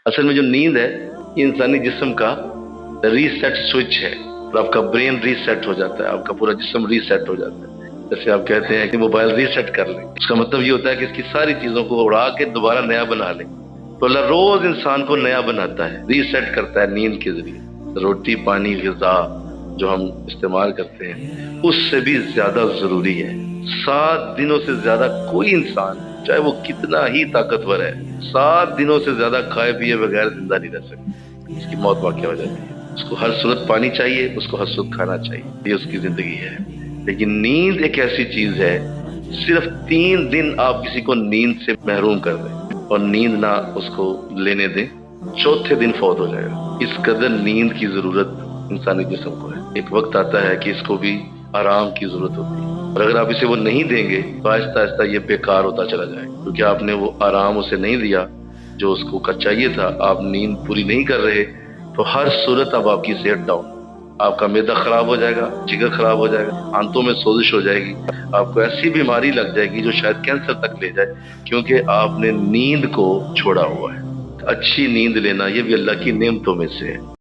اصل میں جو نیند ہے یہ انسانی جسم کا ریسیٹ سوئچ ہے، اور آپ کا برین ریسیٹ ہو جاتا ہے، آپ کا پورا جسم ریسیٹ ہو جاتا ہے۔ جیسے آپ کہتے ہیں کہ موبائل ریسیٹ کر لیں، اس کا مطلب یہ ہوتا ہے کہ اس کی ساری چیزوں کو اڑا کے دوبارہ نیا بنا لیں۔ تو اللہ روز انسان کو نیا بناتا ہے، ریسیٹ کرتا ہے نیند کے ذریعے۔ روٹی پانی غذا جو ہم استعمال کرتے ہیں اس سے بھی زیادہ ضروری ہے۔ 7 دنوں سے زیادہ کوئی انسان چاہے وہ کتنا ہی طاقتور ہے 7 دنوں سے زیادہ کھائے پیے بغیر زندہ نہیں رہ سکتا، اس کی موت واقع ہو جاتی ہے۔ اس کو ہر صورت پانی چاہیے، اس کو ہر صورت کھانا چاہیے، یہ اس کی زندگی ہے۔ لیکن نیند ایک ایسی چیز ہے، صرف 3 دن آپ کسی کو نیند سے محروم کر دیں اور نیند نہ اس کو لینے دیں، چوتھے دن فوت ہو جائے گا۔ اس قدر نیند کی ضرورت انسانی جسم کو ہے۔ ایک وقت آتا ہے کہ اس کو بھی آرام کی ضرورت ہوتی ہے، اور اگر آپ اسے وہ نہیں دیں گے تو آہستہ آہستہ یہ بیکار ہوتا چلا جائے گا، کیونکہ آپ نے وہ آرام اسے نہیں دیا جو اس کو چاہیے تھا۔ آپ نیند پوری نہیں کر رہے تو ہر صورت اب آپ کی صحت ڈاؤن، آپ کا معدہ خراب ہو جائے گا، جگر خراب ہو جائے گا، آنتوں میں سوزش ہو جائے گی، آپ کو ایسی بیماری لگ جائے گی جو شاید کینسر تک لے جائے، کیونکہ آپ نے نیند کو چھوڑا ہوا ہے۔ اچھی نیند لینا یہ بھی اللہ کی نعمتوں میں سے ہے۔